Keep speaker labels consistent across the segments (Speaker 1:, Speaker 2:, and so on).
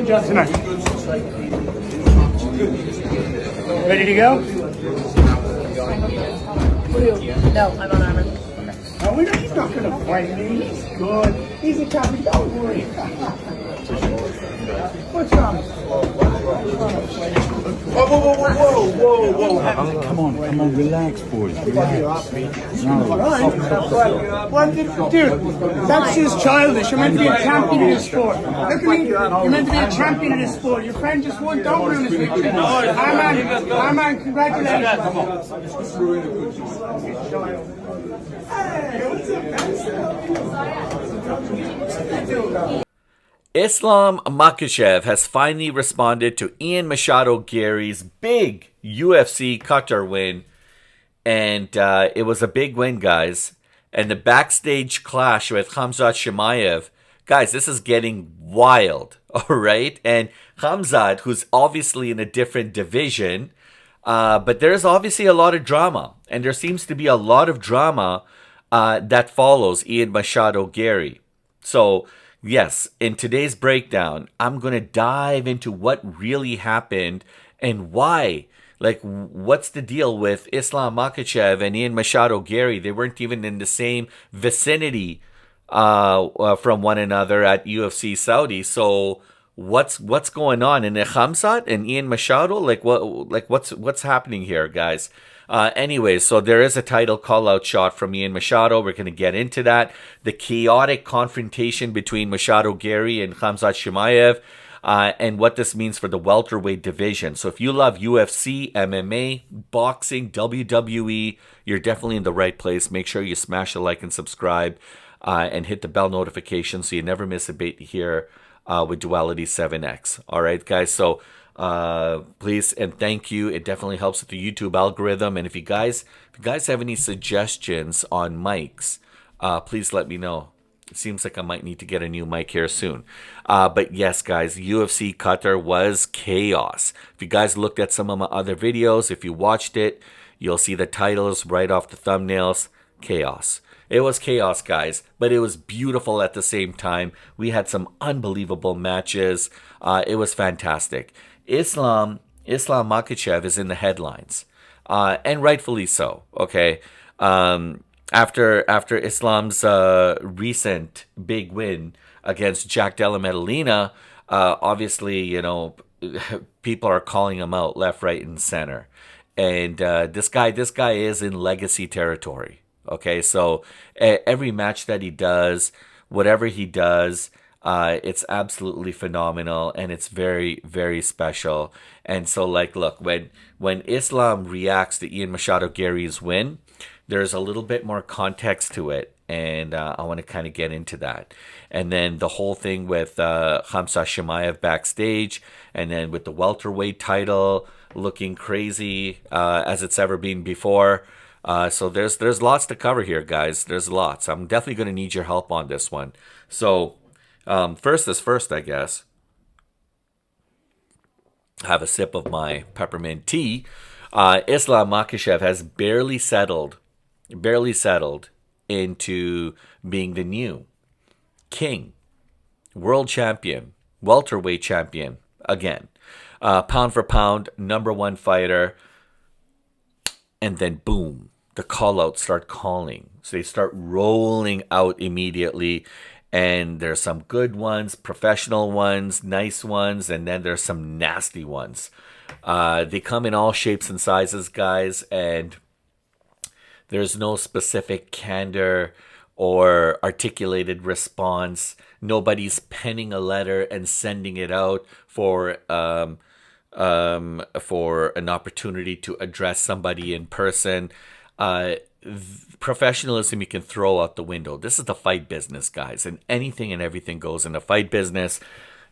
Speaker 1: your job tonight? Ready to go?
Speaker 2: No, I'm on armor.
Speaker 1: No, he's not going to fight me. He's good. He's a champion. Don't worry. What's wrong? Whoa.
Speaker 3: Come on, relax, boys. Relax.
Speaker 1: What, dude? That's just childish. You're meant to be a champion in this sport. Look at me. You're meant to be a champion in this sport. Your friend just won. Don't ruin this victory. Our man, congratulations. Hey, what's up,
Speaker 4: Islam Makhachev has finally responded to Ian Machado Garry's big UFC Qatar win. And it was a big win, guys. And the backstage clash with Khamzat Chimaev. Guys, this is getting wild, all right? And Khamzat, who's obviously in a different division, but there's obviously a lot of drama. And there seems to be a lot of drama that follows Ian Machado Garry. So, yes, in today's breakdown, I'm going to dive into what really happened and why. Like, what's the deal with Islam Makhachev and Ian Machado Garry? They weren't even in the same vicinity from one another at UFC Saudi. So, what's going on? And Khamzat and Ian Machado, what's happening here, guys? Anyways, so there is a title call-out shot from Ian Machado. We're going to get into that. The chaotic confrontation between Machado Garry and Khamzat Chimaev, and what this means for the welterweight division. So if you love UFC, MMA, boxing, WWE, you're definitely in the right place. Make sure you smash the like and subscribe, and hit the bell notification so you never miss a beat here with Duality 7X. All right, guys, so please and thank you. It definitely helps with the YouTube algorithm. And if you guys have any suggestions on mics, please let me know. It seems like I might need to get a new mic here soon. But yes, guys, UFC Qatar was chaos. If you guys looked at some of my other videos, if you watched it, you'll see the titles right off the thumbnails. Chaos. It was chaos, guys, but it was beautiful at the same time. We had some unbelievable matches. It was fantastic. Islam Makhachev is in the headlines, and rightfully so. Okay, after Islam's recent big win against Jack Della Maddalena, obviously, you know, people are calling him out left, right, and center. And this guy is in legacy territory. Okay, so every match that he does, whatever he does, it's absolutely phenomenal, and it's very, very special. And so, like, look, when Islam reacts to Ian Machado Garry's win, there's a little bit more context to it, and I want to kind of get into that. And then the whole thing with Khamzat Chimaev backstage, and then with the welterweight title looking crazy as it's ever been before. So there's lots to cover here, guys. There's lots. I'm definitely going to need your help on this one. So first is first, I guess. Have a sip of my peppermint tea. Islam Makhachev has barely settled into being the new king, world champion, welterweight champion again. Pound for pound, #1 fighter. And then boom, the call-outs start calling. So they start rolling out immediately. And there's some good ones, professional ones, nice ones, and then there's some nasty ones. They come in all shapes and sizes, guys, and there's no specific candor or articulated response. Nobody's penning a letter and sending it out for an opportunity to address somebody in person. Professionalism you can throw out the window. This is the fight business, guys, and anything and everything goes in the fight business.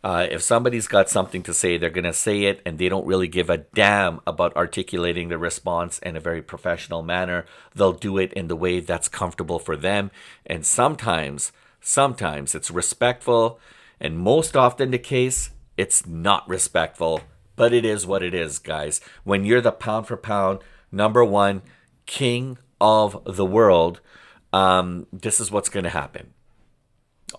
Speaker 4: If somebody's got something to say, they're going to say it, and they don't really give a damn about articulating the response in a very professional manner. They'll do it in the way that's comfortable for them, and sometimes it's respectful, and most often the case, it's not respectful, but it is what it is, guys. When you're the pound for pound, #1 king of the world, this is what's going to happen.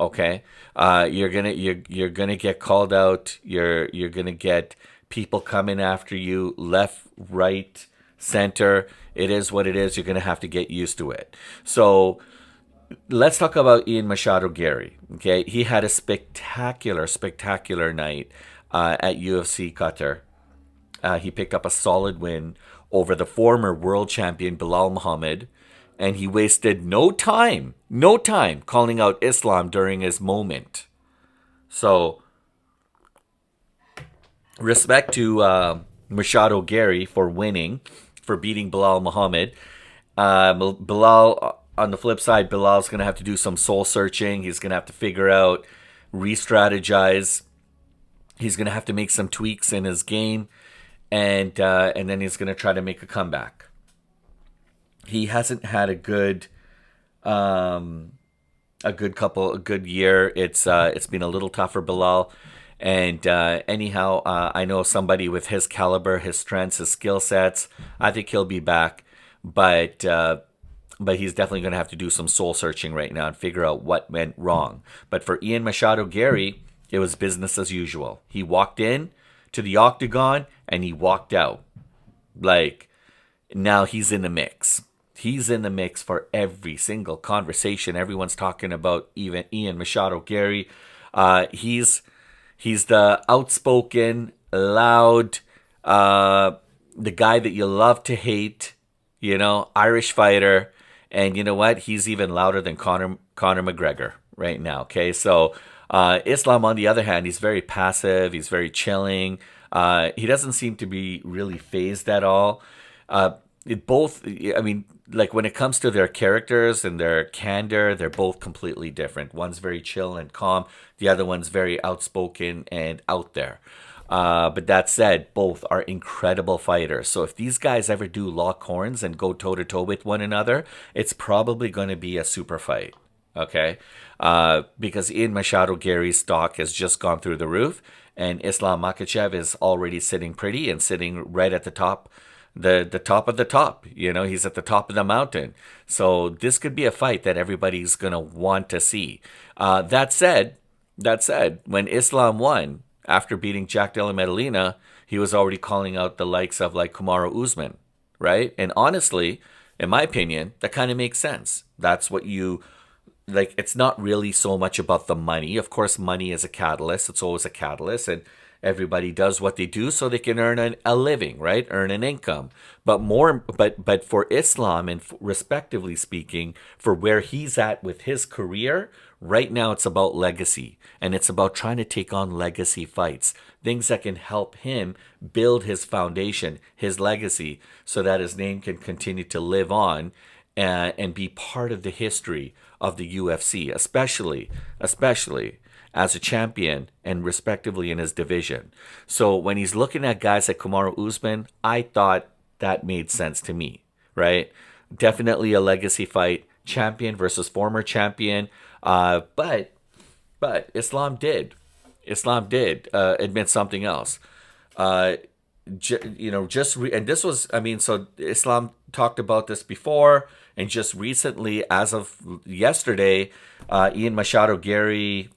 Speaker 4: Okay, you're gonna get called out. You're gonna get people coming after you, left, right, center. It is what it is. You're gonna have to get used to it. So let's talk about Ian Machado Garry. Okay, he had a spectacular night at UFC Qatar. He picked up a solid win over the former world champion Belal Muhammad, and he wasted no time calling out Islam during his moment. So, respect to Machado Garry for winning, for beating Belal Muhammad. Belal, on the flip side, Bilal's going to have to do some soul searching. He's going to have to figure out, re-strategize. He's going to have to make some tweaks in his game, and then he's going to try to make a comeback. He hasn't had a good year. It's been a little tough for Belal. And anyhow, I know somebody with his caliber, his strengths, his skill sets. I think he'll be back, but he's definitely going to have to do some soul searching right now and figure out what went wrong. But for Ian Machado Garry, it was business as usual. He walked in to the octagon and he walked out. Like, now he's in the mix. He's in the mix for every single conversation. Everyone's talking about even Ian Machado Garry. He's the outspoken, loud, the guy that you love to hate, Irish fighter. And you know what? He's even louder than Conor McGregor right now, okay? So Islam, on the other hand, he's very passive. He's very chilling. He doesn't seem to be really phased at all. Like when it comes to their characters and their candor, they're both completely different. One's very chill and calm. The other one's very outspoken and out there. But that said, both are incredible fighters. So if these guys ever do lock horns and go toe-to-toe with one another, it's probably going to be a super fight. Okay? Because Ian Machado Garry's stock has just gone through the roof, and Islam Makhachev is already sitting pretty and sitting right at the top. The top of the top, he's at the top of the mountain. So this could be a fight that everybody's going to want to see. That said, when Islam won, after beating Jack Della Maddalena, he was already calling out the likes of like Kamaru Usman, right? And honestly, in my opinion, that kind of makes sense. That's what you, like, it's not really so much about the money. Of course, money is a catalyst. It's always a catalyst. And everybody does what they do so they can earn a living, right? Earn an income. But for Islam, and respectively speaking, for where he's at with his career, right now it's about legacy. And it's about trying to take on legacy fights. Things that can help him build his foundation, his legacy, so that his name can continue to live on and be part of the history of the UFC, especially as a champion and respectively in his division. So when he's looking at guys like Kamaru Usman, I thought that made sense to me, right? Definitely a legacy fight, champion versus former champion. But Islam did admit something else. And this was, so Islam talked about this before, and just recently, as of yesterday, Ian Machado Garry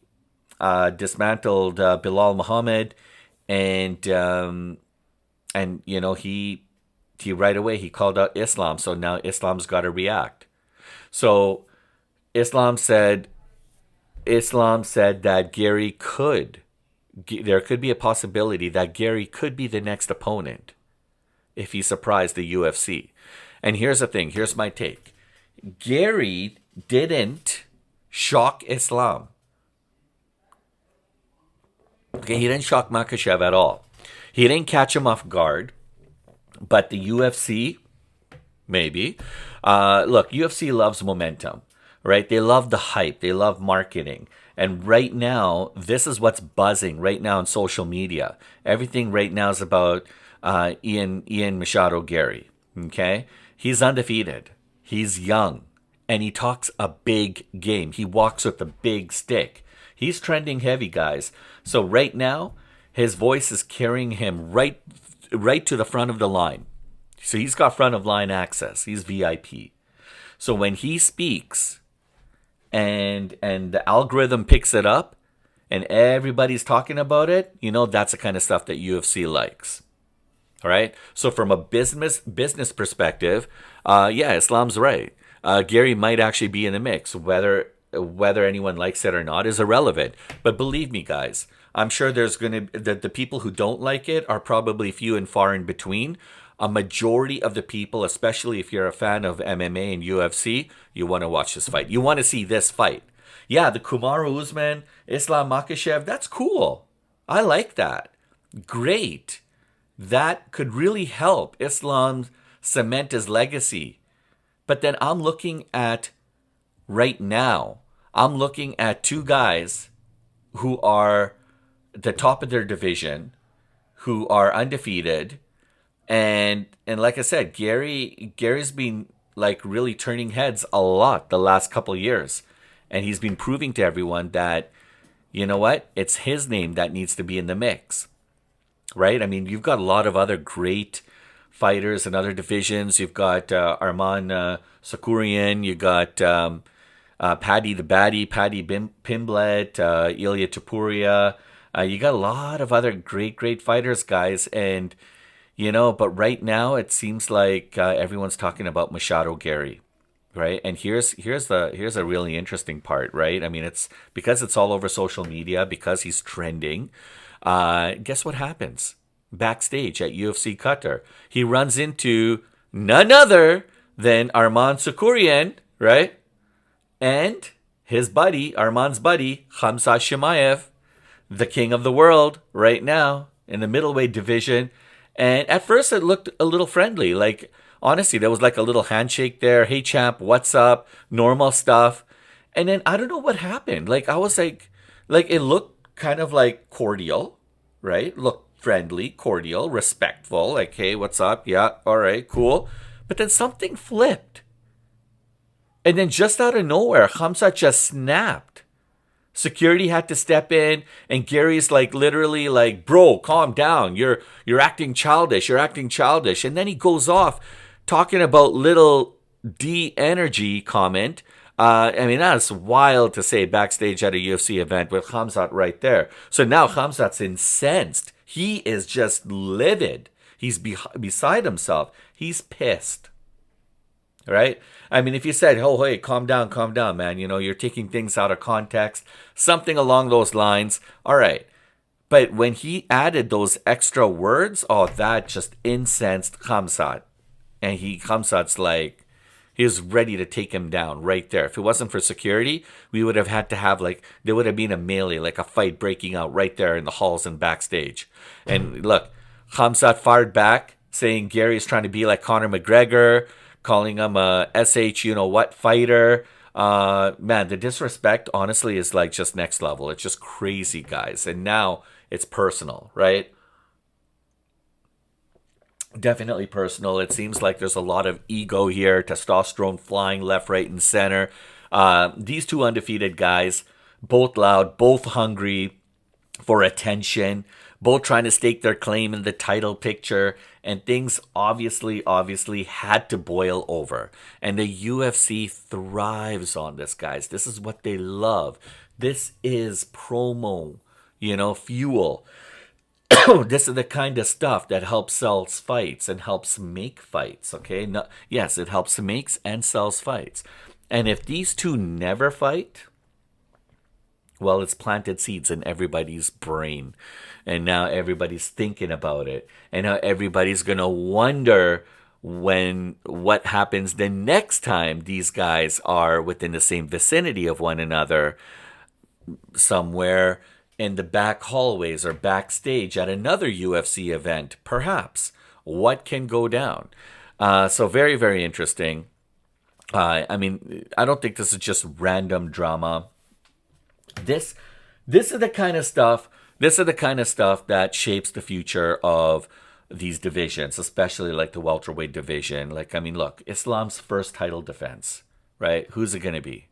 Speaker 4: dismantled Belal Muhammad, and he right away he called out Islam. So now Islam's got to react. So Islam said that there could be a possibility that Garry could be the next opponent if he surprised the UFC. And here's the thing. Here's my take. Garry didn't shock Islam. Okay, he didn't shock Makhachev at all. He didn't catch him off guard. But the UFC, maybe. Look, UFC loves momentum, right? They love the hype. They love marketing. And right now, this is what's buzzing right now on social media. Everything right now is about Ian Machado Garry, okay? He's undefeated. He's young. And he talks a big game. He walks with a big stick. He's trending heavy, guys. So right now, his voice is carrying him right to the front of the line. So he's got front of line access. He's VIP. So when he speaks, and the algorithm picks it up and everybody's talking about it, that's the kind of stuff that UFC likes. All right. So from a business perspective, Islam's right. Garry might actually be in the mix. Whether anyone likes it or not is irrelevant. But believe me, guys, I'm sure there's going to the people who don't like it are probably few and far in between. A majority of the people, especially if you're a fan of MMA and UFC, you want to watch this fight. You want to see this fight. Yeah, the Kamaru Usman, Islam Makhachev, that's cool. I like that. Great. That could really help Islam cement his legacy. But then I'm looking at right now, I'm looking at two guys who are the top of their division, who are undefeated. And like I said, Gary's been like really turning heads a lot the last couple of years. And he's been proving to everyone that, you know what, it's his name that needs to be in the mix. Right? I mean, you've got a lot of other great fighters in other divisions. You've got Arman Sakurian. You got Paddy the Baddy, Paddy Pimblett, Ilya Topuria. You got a lot of other great fighters, guys. And, but right now it seems like everyone's talking about Machado Garry. Right. And here's a really interesting part. Right. I mean, it's because it's all over social media, because he's trending. Guess what happens backstage at UFC Qatar? He runs into none other than Arman Sakurian, right? And his buddy, Arman's buddy, Khamzat Chimaev, the king of the world right now in the middleweight division. And at first it looked a little friendly. Like, honestly, there was like a little handshake there. Hey, champ, what's up? Normal stuff. And then I don't know what happened. Like, I was like it looked kind of like cordial, right? Look friendly, cordial, respectful. Like, hey, what's up? Yeah, all right, cool. But then something flipped. And then just out of nowhere, Khamzat just snapped. Security had to step in, and Gary's like literally like, bro, calm down. You're acting childish. You're acting childish. And then he goes off talking about little D energy comment. I mean, that's wild to say backstage at a UFC event with Khamzat right there. So now Khamzat's incensed. He is just livid. He's beside himself. He's pissed. Right? I mean, if you said, oh, hey, calm down, man. You're taking things out of context. Something along those lines. All right. But when he added those extra words, that just incensed Khamzat. And Khamzat's like, he was ready to take him down right there. If it wasn't for security, we would have had to have there would have been a melee, like a fight breaking out right there in the halls and backstage. And look, Khamzat fired back, saying Gary's trying to be like Conor McGregor, calling him a SH you-know-what fighter. Man, the disrespect, honestly, is like just next level. It's just crazy, guys. And now it's personal, right? Definitely personal. It seems like there's a lot of ego here, testosterone flying left, right, and center. These two undefeated guys, both loud, both hungry for attention, both trying to stake their claim in the title picture, and things obviously had to boil over. And the UFC thrives on this, guys. This is what they love. This is promo, fuel. This is the kind of stuff that helps sell fights and helps make fights, okay? No, yes, it helps makes and sells fights. And if these two never fight, well, it's planted seeds in everybody's brain. And now everybody's thinking about it. And now everybody's going to wonder what happens the next time these guys are within the same vicinity of one another somewhere in the back hallways or backstage at another UFC event, perhaps. What can go down? So very, very interesting. I mean, I don't think this is just random drama. This is the kind of stuff. This is the kind of stuff that shapes the future of these divisions, especially like the welterweight division. Like, I mean, look, Islam's first title defense, right? Who's it going to be?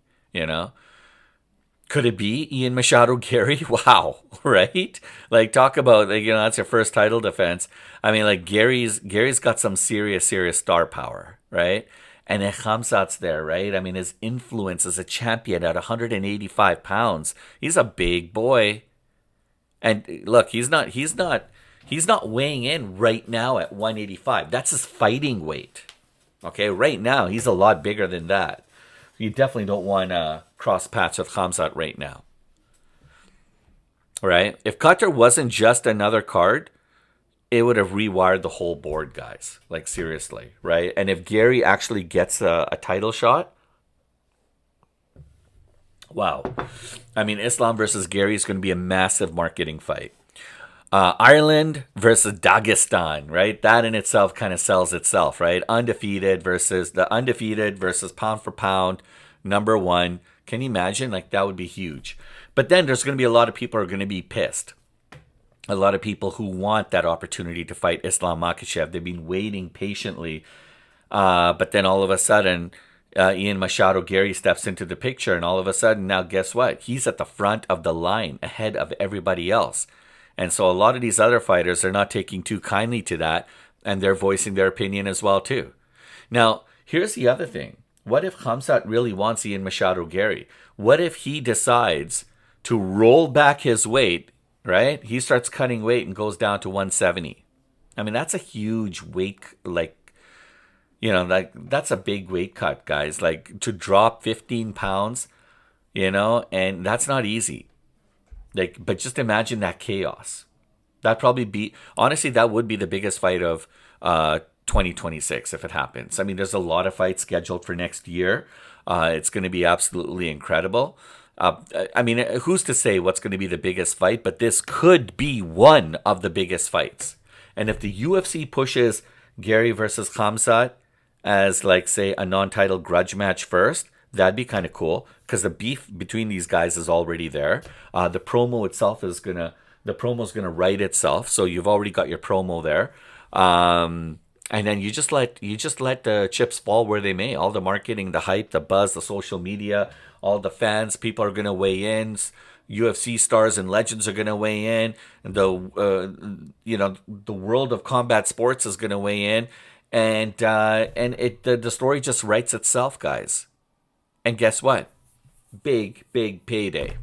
Speaker 4: Could it be Ian Machado Garry? Wow, right? Like, talk about, that's your first title defense. I mean, like, Gary's got some serious star power, right? And then Khamzat's there, right? I mean, his influence as a champion at 185 pounds. He's a big boy. And look, he's not weighing in right now at 185. That's his fighting weight. Okay, right now he's a lot bigger than that. You definitely don't want to cross paths with Khamzat right now. Right? If Qatar wasn't just another card, it would have rewired the whole board, guys. Like, seriously, right? And if Garry actually gets a title shot, wow. I mean, Islam versus Garry is going to be a massive marketing fight. Ireland versus Dagestan, right? That in itself kind of sells itself, right? Undefeated versus pound for pound, number one. Can you imagine? Like, that would be huge. But then there's going to be a lot of people who are going to be pissed. A lot of people who want that opportunity to fight Islam Makhachev. They've been waiting patiently. But then all of a sudden, Ian Machado Garry steps into the picture. And all of a sudden, now guess what? He's at the front of the line, ahead of everybody else. And so a lot of these other fighters are not taking too kindly to that. And they're voicing their opinion as well, too. Now, here's the other thing. What if Khamzat really wants Ian Machado Garry? What if he decides to roll back his weight, right? He starts cutting weight and goes down to 170. I mean, that's a huge weight, like, you know, like, that's a big weight cut, guys. Like, to drop 15 pounds, you know, and that's not easy. Like, but just imagine that chaos. That'd probably be, honestly, that would be the biggest fight of 2026 if it happens. I mean, there's a lot of fights scheduled for next year. It's going to be absolutely incredible. I mean, who's to say what's going to be the biggest fight? But this could be one of the biggest fights. And if the UFC pushes Garry versus Khamzat as, like, say, a non-title grudge match first, that'd be kind of cool, because the beef between these guys is already there. The promo itself is gonna write itself. So you've already got your promo there. And then you just let the chips fall where they may. All the marketing, the hype, the buzz, the social media, all the fans, people are going to weigh in. UFC stars and legends are going to weigh in. The world of combat sports is going to weigh in, and the story just writes itself, guys. And guess what? Big payday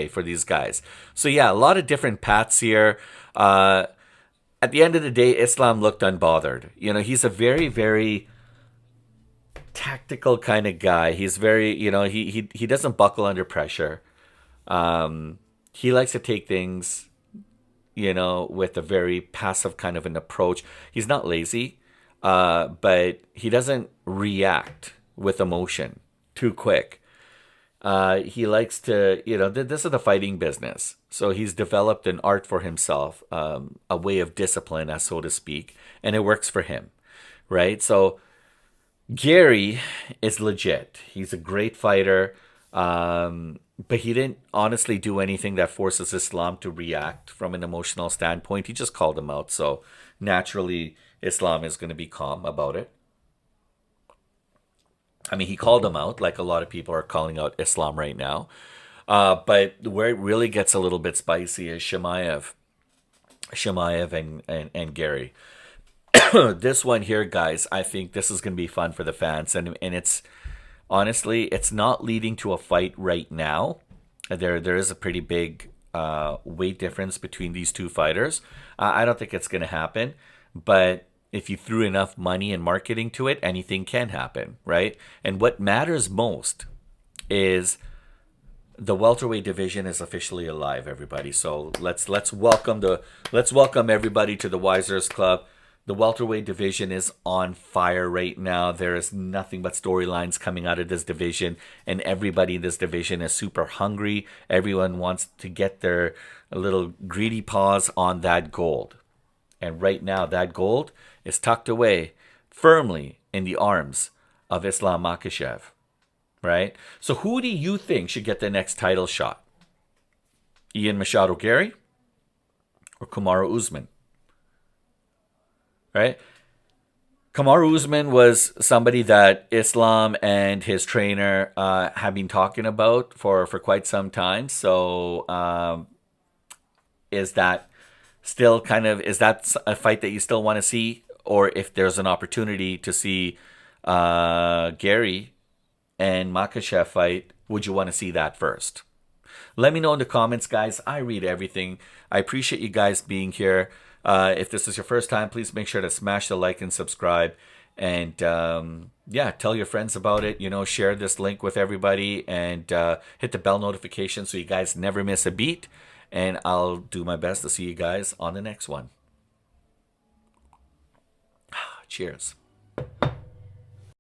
Speaker 4: for these guys. So yeah, a lot of different paths here. At the end of the day, Islam looked unbothered. You know, he's a very, very tactical kind of guy. He's very, you know, he doesn't buckle under pressure. He likes to take things, you know, with a very passive kind of an approach. He's not lazy, but he doesn't react with emotion too quick. He likes to, you know, this is the fighting business. So he's developed an art for himself, a way of discipline, as so to speak, and it works for him, right? So Garry is legit. He's a great fighter, but he didn't honestly do anything that forces Islam to react from an emotional standpoint. He just called him out. So naturally, Islam is going to be calm about it. I mean, he called him out like a lot of people are calling out Islam right now. But where it really gets a little bit spicy is Chimaev and Garry. This one here, guys, I think this is going to be fun for the fans. And it's honestly, it's not leading to a fight right now. There is a pretty big weight difference between these two fighters. I don't think it's going to happen. But if you threw enough money and marketing to it, anything can happen, right? And what matters most is the welterweight division is officially alive, everybody. So let's welcome everybody to the Wisers Club. The welterweight division is on fire right now. There is nothing but storylines coming out of this division, and everybody in this division is super hungry. Everyone wants to get their little greedy paws on that gold. And right now, that gold is tucked away firmly in the arms of Islam Makhachev, right? So who do you think should get the next title shot? Ian Machado Garry or Kamaru Usman? Right? Kamaru Usman was somebody that Islam and his trainer have been talking about for quite some time. So is that still is that a fight that you still want to see? Or if there's an opportunity to see Garry and Makhachev fight, would you want to see that first? Let me know in the comments, guys. I read everything. I appreciate you guys being here. If this is your first time, please make sure to smash the like and subscribe. And yeah, tell your friends about it. You know, share this link with everybody, and hit the bell notification so you guys never miss a beat. And I'll do my best to see you guys on the next one. Cheers.